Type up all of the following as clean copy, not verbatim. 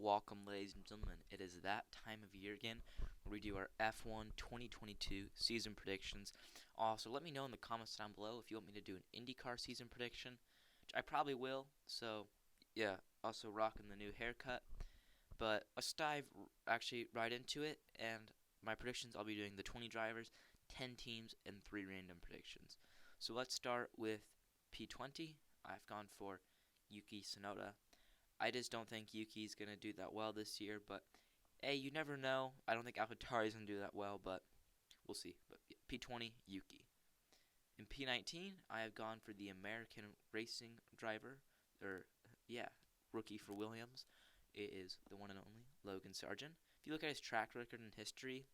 Welcome, ladies and gentlemen. It is that time of year again where we do our F1 2022 season predictions. Also, let me know in the comments down below if you want me to do an IndyCar season prediction, which I probably will. So, yeah, also rocking the new haircut. But let's dive actually right into it. And my predictions, I'll be doing the 20 drivers, 10 teams, and 3 random predictions. So let's start with P20. I've gone for Yuki Tsunoda. I just don't think Yuki's going to do that well this year, but hey, you never know. I don't think AlphaTauri's going to do that well, but we'll see. But yeah, P20, Yuki. In P19, I have gone for the American racing driver, or yeah, rookie for Williams. It is the one and only Logan Sargent. If you look at his track record and history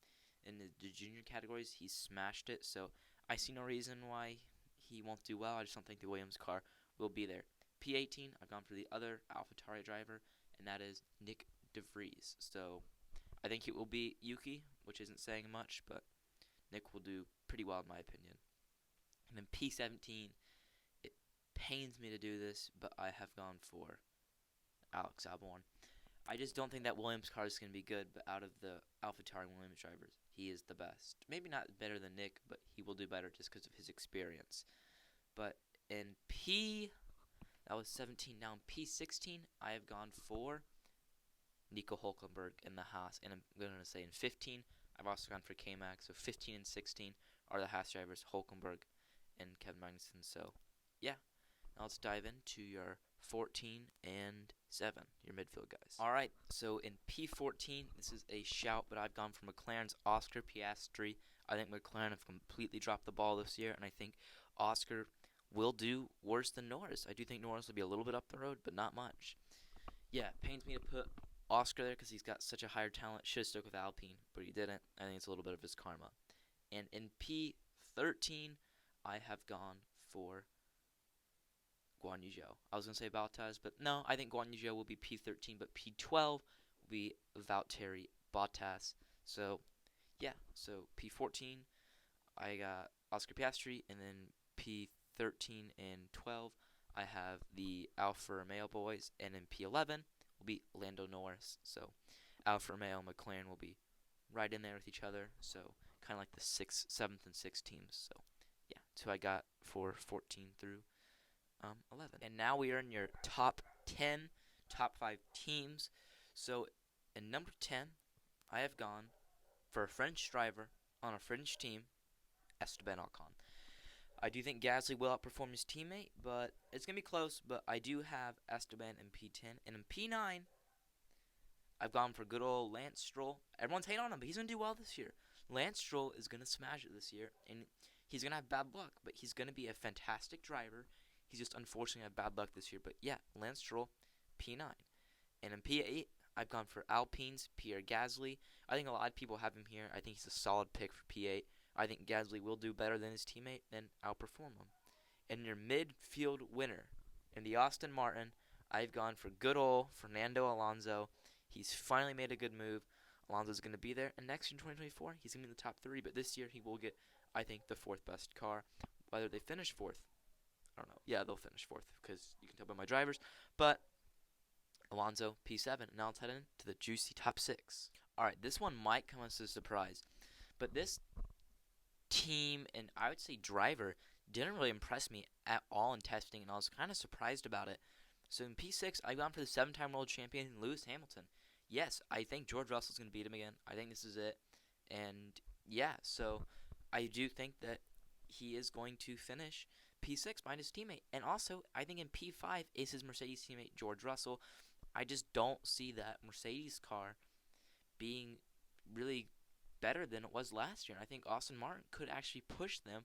in the junior categories, he's smashed it, so I see no reason why he won't do well. I just don't think the Williams car will be there. P18, I've gone for the other AlphaTauri driver, and that is Nick DeVries. So I think it will be Yuki, which isn't saying much, but Nick will do pretty well in my opinion. And then P17, it pains me to do this, but I have gone for Alex Albon. I just don't think that Williams car is going to be good, but out of the AlphaTauri Williams drivers, he is the best. Maybe not better than Nick, but he will do better just because of his experience. But in that was 17. Now in P16, I have gone for Nico Hulkenberg in the Haas. And I'm going to say in 15, I've also gone for K-Mag. So 15 and 16 are the Haas drivers, Hulkenberg and Kevin Magnussen. So, yeah. Now let's dive into your 14 and 7, your midfield guys. All right, so in P14, this is a shout, but I've gone for McLaren's Oscar Piastri. I think McLaren have completely dropped the ball this year, and I think Oscar will do worse than Norris. I do think Norris will be a little bit up the road, but not much. Yeah, it pains me to put Oscar there because he's got such a higher talent. Should have stuck with Alpine, but he didn't. I think it's a little bit of his karma. And in P13, I have gone for Guan Yu Zhou. I was going to say Bottas, but no, I think Guan Yu Zhou will be P13, but P12 will be Valtteri Bottas. So, yeah, so P14, I got Oscar Piastri, and then P13 and 12, I have the Alfa Romeo boys, and in P11 will be Lando Norris. So Alfa Romeo and McLaren will be right in there with each other. So kind of like the 6th, 7th, and 6th teams. So yeah, so I got for 14 through 11. And now we are in your top 10, top 5 teams. So in number 10, I have gone for a French driver on a French team, Esteban Ocon. I do think Gasly will outperform his teammate, but it's going to be close. But I do have Esteban in P10. And in P9, I've gone for good old Lance Stroll. Everyone's hating on him, but he's going to do well this year. Lance Stroll is going to smash it this year. And he's going to have bad luck, but he's going to be a fantastic driver. He's just unfortunately had bad luck this year. But yeah, Lance Stroll, P9. And in P8, I've gone for Alpine's Pierre Gasly. I think a lot of people have him here. I think he's a solid pick for P8. I think Gasly will do better than his teammate and outperform him. And your midfield winner in the Aston Martin, I've gone for good old Fernando Alonso. He's finally made a good move. Alonso's going to be there. And next year in 2024, he's going to be in the top 3. But this year, he will get, I think, the 4th best car. Whether they finish 4th, I don't know. Yeah, they'll finish 4th because you can tell by my drivers. But Alonso, P7. Now let's head into the juicy top 6. All right, this one might come as a surprise. But this team and I would say driver didn't really impress me at all in testing, and I was kind of surprised about it. So in P6, I've gone for the 7-time world champion Lewis Hamilton. Yes, I think George Russell's going to beat him again. I think this is it. And yeah, so I do think that he is going to finish P6 behind his teammate. And also, I think in P5 is his Mercedes teammate George Russell. I just don't see that Mercedes car being really better than it was last year. I think Aston Martin could actually push them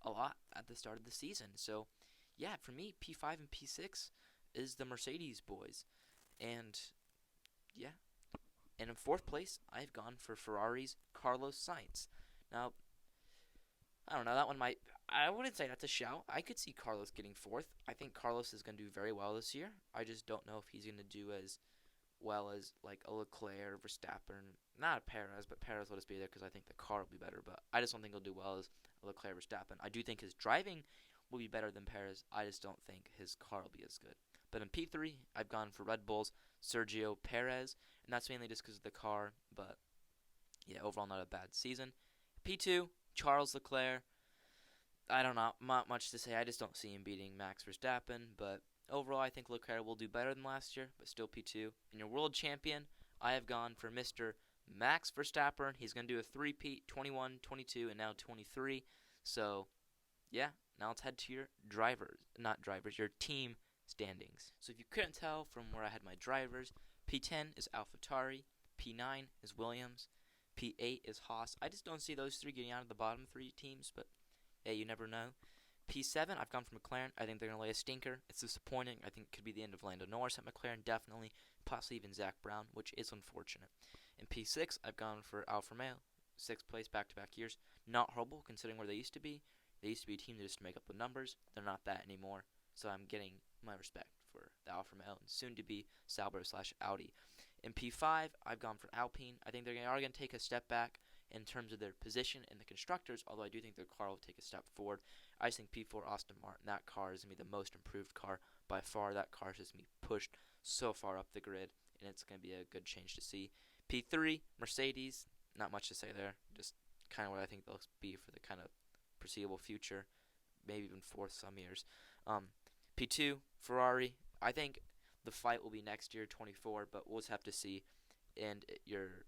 a lot at the start of the season. So, yeah, for me, P5 and P6 is the Mercedes boys. And, yeah. And in 4th place, I've gone for Ferrari's Carlos Sainz. Now, I don't know, that one might, I wouldn't say that's a shout. I could see Carlos getting 4th. I think Carlos is going to do very well this year. I just don't know if he's going to do as well as like a Leclerc, Verstappen, not a Perez, but Perez will just be there because I think the car will be better. But I just don't think he'll do well as a Leclerc, Verstappen. I do think his driving will be better than Perez. I just don't think his car will be as good. But in P3, I've gone for Red Bull's Sergio Perez, and that's mainly just because of the car. But yeah, overall not a bad season. P2, Charles Leclerc. I don't know, not much to say. I just don't see him beating Max Verstappen. But overall, I think Leclerc will do better than last year, but still P2. And your world champion, I have gone for Mr. Max Verstappen. He's going to do a three-peat, 21, 22, and now 23. So, yeah, now let's head to your your team standings. So if you couldn't tell from where I had my drivers, P10 is AlphaTauri, P9 is Williams, P8 is Haas. I just don't see those three getting out of the bottom three teams, but hey, you never know. P7, I've gone for McLaren. I think they're going to lay a stinker. It's disappointing. I think it could be the end of Lando Norris at McLaren, definitely. Possibly even Zach Brown, which is unfortunate. In P6, I've gone for Alfa Romeo. 6th place back-to-back years. Not horrible considering where they used to be. They used to be a team that just to make up the numbers. They're not that anymore. So I'm getting my respect for the Alfa Romeo and soon to be Sauber/Audi. In P5, I've gone for Alpine. I think they are going to take a step back in terms of their position in the constructors, although I do think their car will take a step forward. I just think P4 Aston Martin, that car is going to be the most improved car by far. That car is just going to be pushed so far up the grid, and it's going to be a good change to see. P3 Mercedes, not much to say there. Just kind of what I think they'll be for the kind of foreseeable future, maybe even fourth some years. P2 Ferrari, I think the fight will be next year, 24, but we'll just have to see. And your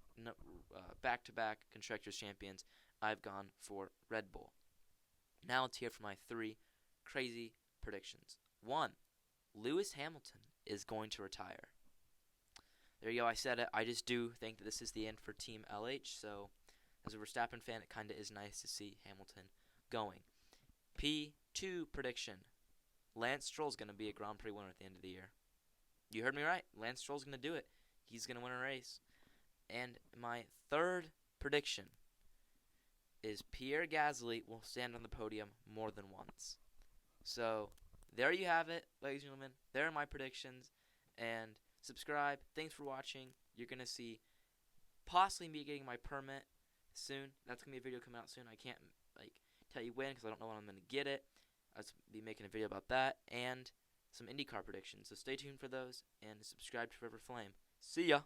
back-to-back Constructors Champions, I've gone for Red Bull. Now let's hear from my three crazy predictions. 1, Lewis Hamilton is going to retire. There you go, I said it. I just do think that this is the end for Team LH, so as a Verstappen fan, it kind of is nice to see Hamilton going. P2 prediction, Lance Stroll is going to be a Grand Prix winner at the end of the year. You heard me right. Lance Stroll's going to do it. He's going to win a race. And my third prediction is Pierre Gasly will stand on the podium more than once. So, there you have it, ladies and gentlemen. There are my predictions. And subscribe. Thanks for watching. You're going to see possibly me getting my permit soon. That's going to be a video coming out soon. I can't tell you when because I don't know when I'm going to get it. I'll be making a video about that. And some IndyCar predictions. So stay tuned for those and subscribe to Forever Flame. See ya!